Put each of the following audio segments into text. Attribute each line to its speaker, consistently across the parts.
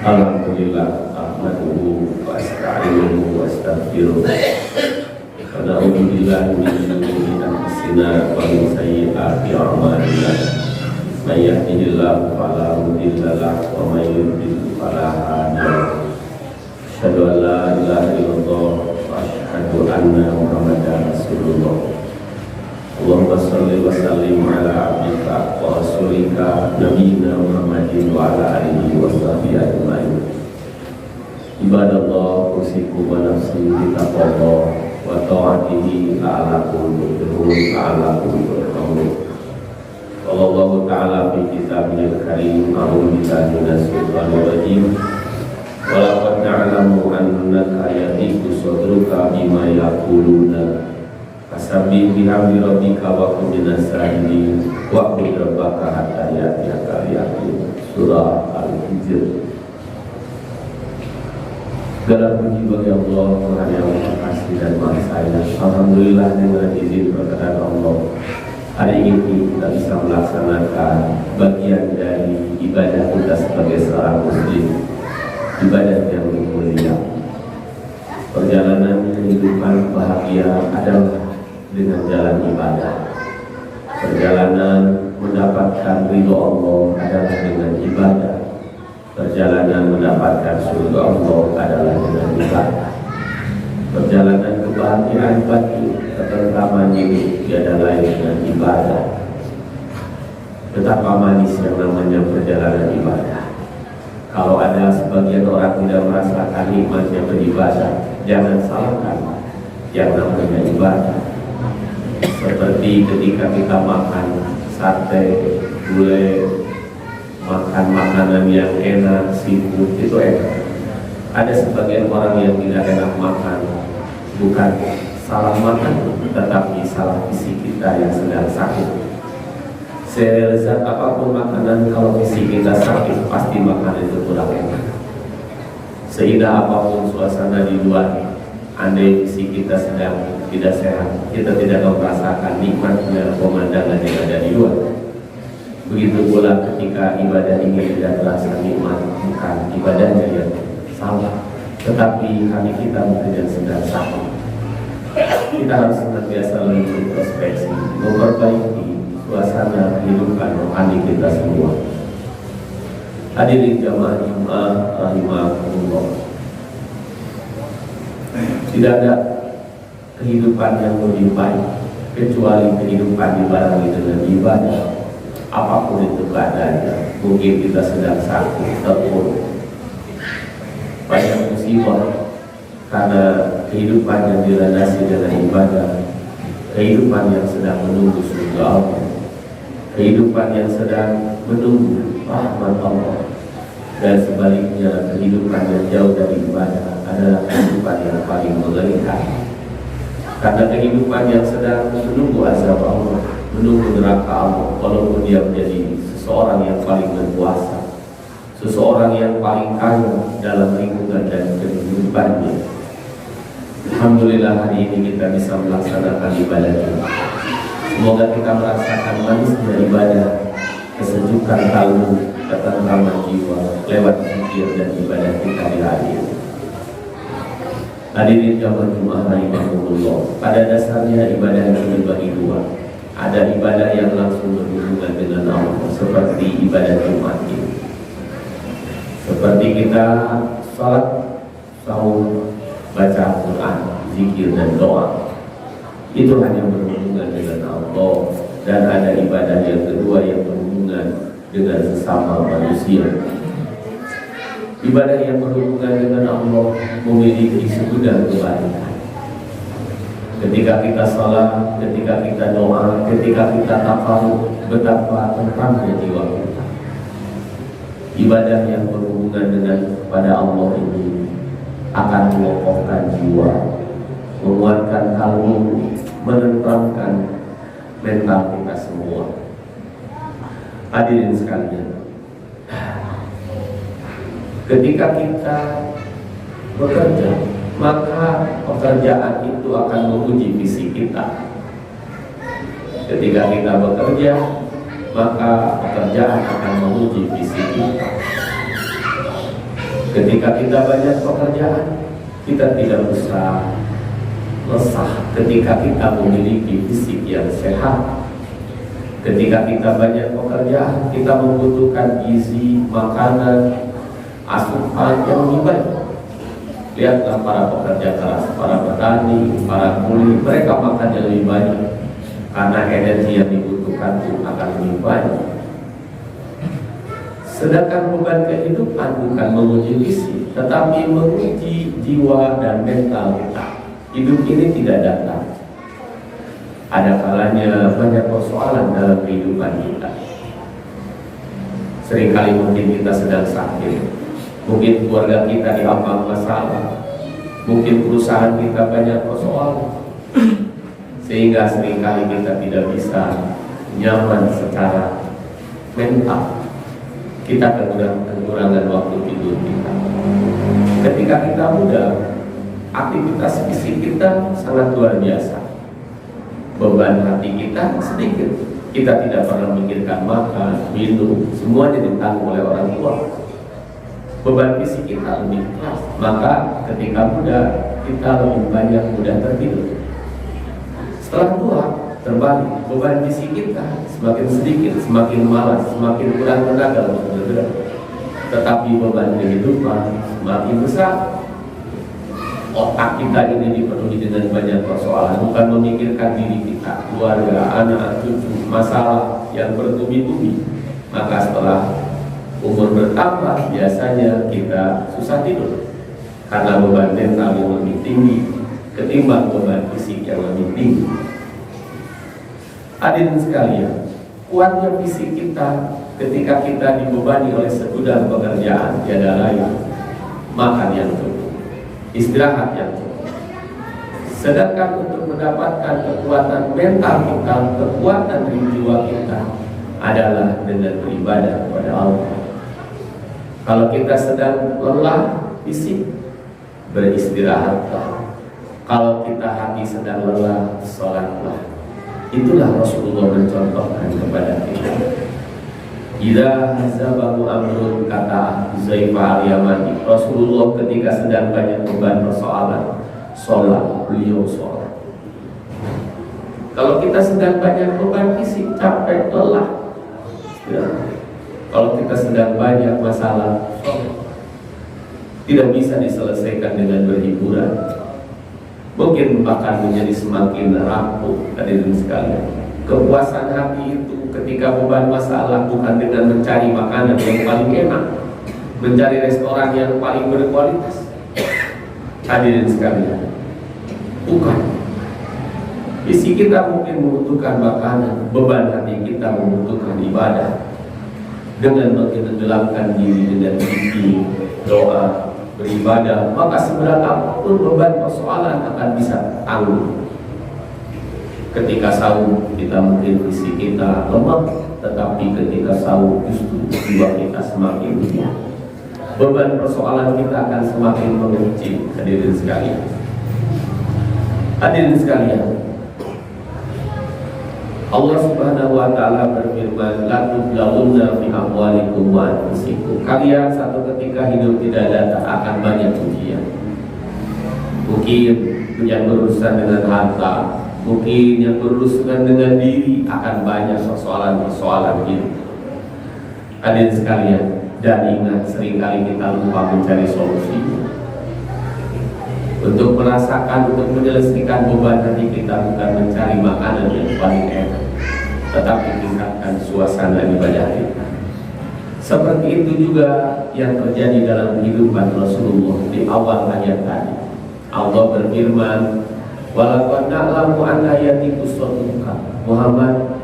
Speaker 1: Alhamdulillah, ahmaduhu wa asta'inuhu wa astaghfiruh. Wa na'udzu billahi min shururi anfusina wa min sayyi'ati a'malina. May yahdihillahu fala mudilla lahu wa may yudlil fala hadiya lahu. Asyhadu an la ilaha illallah wa asyhadu anna Muhammadar Rasulullah. Allahumma shalli wa sallim ala abdika wa rasulika nabiyina Muhammadin wa ala alihi wa sahbihi ajma'in. Ibadallah, usiku wa nafsi bitaqwallah wa ta'atihi la'alakum turhamun. Wallahu ta'ala fi kitabihil karim, a'udzu billahi minasyaitonir rajim. Wa laqad na'lamu annaka yadhiqu sadruka bima yaquluna Fasabbih bihamdi rabbika wa kun minas sajidin wa'bud rabbaka hatta ya'tiyakal yaqin. Surah Al-Hijr. Segala puji bagi Allah, Tuhan yang Maha Kasih dan Maha Sayang. Alhamdulillah, dengan izin berkenan Allah, hari ini kita bisa melaksanakan bagian dari ibadah kita sebagai seorang muslim, ibadah yang mulia. Perjalanan kehidupan bahagia adalah dengan jalan ibadah. Perjalanan mendapatkan ridho Allah adalah dengan ibadah. Perjalanan mendapatkan surga Allah adalah dengan ibadah. Perjalanan kebahagiaan batin, ketentraman hidup adalah dengan ibadah. Betapa manis yang namanya perjalanan ibadah. Kalau ada sebagian orang tidak merasakan nikmatnya beribadah, jangan salahkan yang namanya ibadah. Seperti ketika kita makan sate, gulai, makan makanan yang enak, seafood, itu enak. Ada sebagian orang yang tidak enak makan, bukan salah makan, tetapi salah fisik kita yang sedang sakit. Selezat apapun makanan, kalau fisik kita sakit, pasti makan itu kurang enak. Seindah apapun suasana di luar, andai fisik kita sedang tidak sehat, kita tidak merasakan nikmatnya pemandangan yang ada di luar. Begitu pula ketika ibadah ini tidak terasa nikmat, bukan ibadahnya yang salah, tetapi hati kita mungkin yang sedang sakit. Kita harus senantiasa introspeksi, memperbaiki suasana kehidupan rohani kita semua. Hadirin jamaah Jumat rahimakumullah. Tidak ada kehidupan yang lebih baik kecuali kehidupan dibarengi dengan ibadah. Apapun itu keadaannya, mungkin kita sedang sakit, terpuruk, banyak musibah, karena kehidupan yang dilandasi dengan ibadah, kehidupan yang sedang menunggu surga Allah, kehidupan yang sedang menunggu rahmat Allah, dan sebaliknya kehidupan yang jauh dari ibadah adalah kehidupan yang paling mengerikan. Karena kehidupan yang sedang menunggu azab Allah, menunggu neraka Allah, walaupun dia menjadi seseorang yang paling berkuasa, seseorang yang paling kaya dalam lingkungan dan kehidupannya. Alhamdulillah, hari ini kita bisa melaksanakan ibadah kita. Semoga kita merasakan manisnya ibadah, kesejukan kalbu, ketentraman jiwa lewat zikir dan ibadah kita di hari ini. Hadirin jamaah Jumat rahimahumullah. Pada dasarnya ibadah itu dibagi dua. Ada ibadah yang langsung berhubungan dengan Allah, seperti ibadah Jumat ini. Seperti kita salat, saum, baca Al-Quran, zikir dan doa. Itu hanya berhubungan dengan Allah. Dan ada ibadah yang kedua yang berhubungan dengan sesama manusia. Ibadah yang berhubungan dengan Allah memiliki segudang kebaikan. Ketika kita salat, ketika kita doa, ketika kita tafakur, betapa tentramnya jiwa kita. Ibadah yang berhubungan dengan kepada Allah ini akan mengokohkan jiwa, menguatkan kalbu, menenteramkan mental kita semua. Hadirin sekalian, ketika kita bekerja, maka pekerjaan itu akan menguji fisik kita. Ketika kita bekerja, maka pekerjaan akan menguji fisik kita. Ketika kita banyak pekerjaan, kita tidak usah lesah ketika kita memiliki fisik yang sehat. Ketika kita banyak pekerjaan, kita membutuhkan gizi, makanan, asupan yang lebih baik. Lihatlah para pekerja keras, para petani, para kuli, mereka makan yang lebih banyak karena energi yang dibutuhkan pun akan lebih banyak. Sedangkan beban kehidupan bukan menguji fisik, tetapi menguji jiwa dan mental kita. Hidup ini tidak datang. Ada kalanya banyak persoalan dalam kehidupan kita. Seringkali mungkin kita sedang sakit, mungkin keluarga kita diambang masalah, mungkin perusahaan kita banyak persoalan, sehingga seringkali kita tidak bisa nyaman secara mental. Kita kekurangan waktu tidur kita. Ketika kita muda, aktivitas fisik kita sangat luar biasa. Beban hati kita sedikit. Kita tidak pernah memikirkan makan, minum, semuanya ditanggung oleh orang tua. Beban fisik kita lebih keras. Maka ketika muda, kita lebih banyak mudah tertidur. Setelah tua, terbalik, beban fisik kita semakin sedikit, semakin malas, semakin kurang tenaga untuk bergerak. Tetapi beban kehidupan semakin besar. Otak kita ini dipenuhi dengan banyak persoalan, bukan memikirkan diri kita, keluarga, anak, cucu, masalah yang bertubi-tubi. Maka setelah umur bertambah, biasanya kita susah tidur karena beban mental yang lebih tinggi ketimbang beban fisik yang lebih tinggi. Hadirin sekalian, kuatnya fisik kita ketika kita dibebani oleh segudang pekerjaan tiada lain makan yang cukup, istirahat yang cukup. Sedangkan untuk mendapatkan kekuatan mental kita, kekuatan di jiwa kita adalah dengan beribadah kepada Allah. Kalau kita sedang lelah fisik, beristirahatlah. Kalau kita hati sedang lelah, sholatlah. Itulah Rasulullah mencontohkan kepada kita. Idza hazabahu amrun, kata Zaifah al-Yamani, Rasulullah ketika sedang banyak beban persoalan, sholat, beliau sholat. Kalau kita sedang banyak beban fisik, capek, lelah, kalau kita sedang banyak masalah, sholat. Tidak bisa diselesaikan dengan berhiburan. Mungkin bahkan menjadi semakin rapuh. Hadirin sekalian, kepuasan hati itu ketika beban masalah bukan dengan mencari makanan yang paling enak, mencari restoran yang paling berkualitas. Hadirin sekalian, bukan. Isi kita mungkin membutuhkan makanan, beban hati kita membutuhkan ibadah. Dengan menenggelamkan diri dengan zikir, doa, beribadah, maka seberat apapun beban persoalan akan bisa tanggung. Ketika sahur kita mungkin fisik kita lemah, tetapi ketika sahur justru jiwa kita semakin kuat. Beban persoalan kita akan semakin mengecil. Hadirin sekalian, hadirin sekalian, Allah Subhanahu wa taala berfirman, la tublawunna fi amwalikum wa anfusikum. Kalian satu ketika hidup tidak datang akan banyak ujian. Mungkin yang berurusan dengan harta, mungkin yang berurusan dengan diri, akan banyak persoalan-persoalan hidup. Hadirin sekalian, dan ingat, seringkali kita lupa mencari solusi. Untuk merasakan, untuk menyelesaikan beban hati kita bukan mencari makanan yang paling enak, tetapi tingkatkan suasana ibadah kita. Seperti itu juga yang terjadi dalam kehidupan Rasulullah di awal ayat tadi. Allah berfirman, walaqad na'lamu anna yatiku sadruka. Muhammad,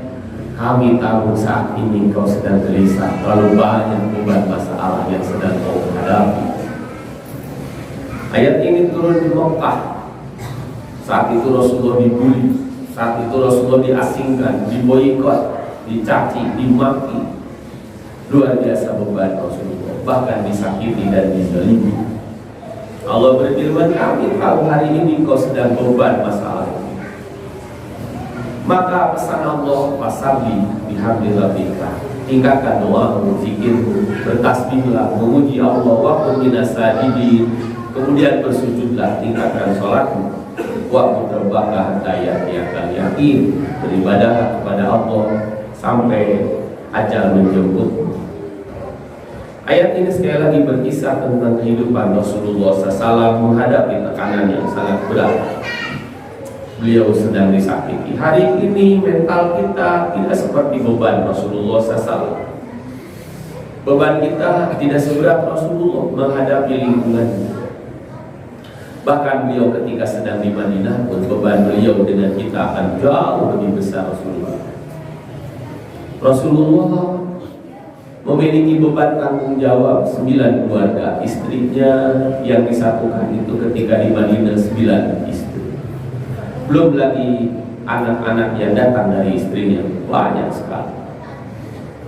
Speaker 1: kami tahu saat ini kau sedang gelisah, terlalu banyak beban masalah yang sedang kau hadapi. Ayat ini turun di Mekah. Saat itu Rasulullah dibully, saat itu Rasulullah diasingkan, diboikot, dicaci, dimaki. Luar biasa beban Rasulullah, bahkan disakiti dan dizalimi. Allah berfirman, kami tahu hari ini kau sedang beban masalah. Maka pesan Allah, fasabbih bihamdi rabbika, tingkatkan doa, zikirmu, bertasbihlah, memuji Allah, wa minas sajidin, kemudian bersujudlah, tingkatkan sholatmu, wa terbakah daya akan yakin, beribadah kepada Allah sampai ajal menjemputmu. Ayat ini sekali lagi berkisah tentang kehidupan Rasulullah SAW menghadapi tekanan yang sangat berat. Beliau sedang disakiti. Hari ini mental kita tidak seperti beban Rasulullah SAW. Beban kita tidak seberat Rasulullah menghadapi lingkungannya. Bahkan beliau ketika sedang di Madinah pun beban beliau dengan kita akan jauh lebih besar Rasulullah. Rasulullah memiliki beban tanggung jawab 9 keluarga. Istrinya yang disatukan itu ketika di Madinah 9 istri. Belum lagi anak-anak yang datang dari istrinya, banyak sekali.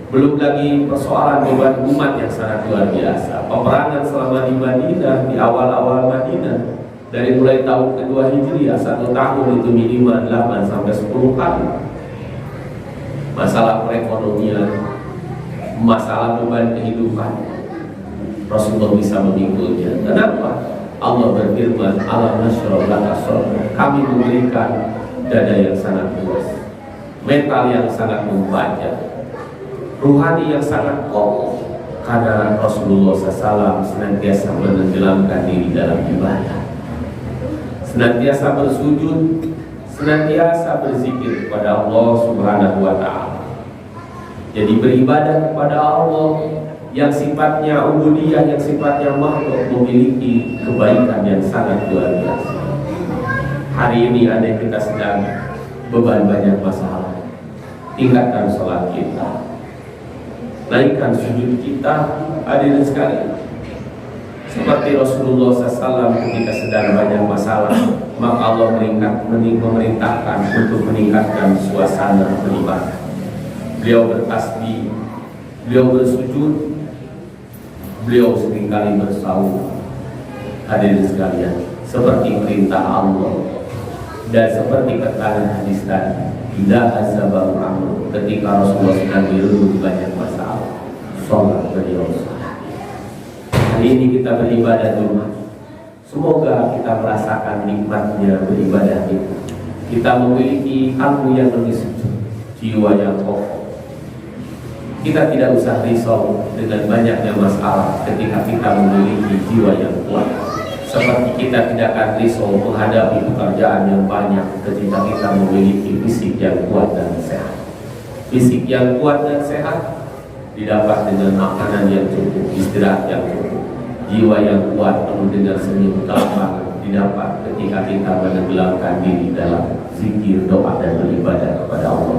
Speaker 1: Belum lagi persoalan beban umat yang sangat luar biasa. Peperangan selama di Madinah, di awal-awal Madinah, dari mulai tahun kedua Hijriah, 1 tahun itu minimal 8 sampai 10 kali. Masalah perekonomian, masalah beban kehidupan, Rasulullah bisa memikulnya. Kenapa? Allah berfirman, alam nasyrah laka sadrak, kami memberikan dada yang sangat luas, mental yang sangat membaca, ruhani yang sangat kokoh, karena Rasulullah SAW senantiasa menenggelamkan diri dalam ibadah, senantiasa bersujud, senantiasa berzikir kepada Allah Subhanahu wa Ta'ala. Jadi beribadah kepada Allah yang sifatnya ubudiyah, yang sifatnya makhluk, memiliki kebaikan yang sangat luar biasa. Hari ini ada kita sedang beban banyak masalah, tingkatkan sholat kita, naikkan sujud kita, hadirin sekalian. Seperti Rasulullah SAW ketika sedang banyak masalah, maka Allah memerintahkan untuk meningkatkan suasana beribadah. Beliau bertasbih, beliau bersujud, beliau seringkali bersaum. Hadirin sekalian, seperti perintah Allah dan seperti keterangan hadis tadi, tidak azabul amr, ketika Rasulullah sedang dirundung banyak masalah, sholat beliau sholat. Hari ini kita beribadah di rumah. Semoga kita merasakan nikmatnya beribadah kita. Kita memiliki hati yang lebih suci, jiwa yang kokoh. Kita tidak usah risau dengan banyaknya masalah ketika kita memiliki jiwa yang kuat. Seperti kita tidak akan risau menghadapi pekerjaan yang banyak ketika kita memiliki fisik yang kuat dan sehat. Fisik yang kuat dan sehat didapat dengan makanan yang cukup, istirahat yang cukup. Jiwa yang kuat penuh dengan senyum kelapangan didapat ketika kita menenggelamkan diri dalam zikir, doa dan beribadah kepada Allah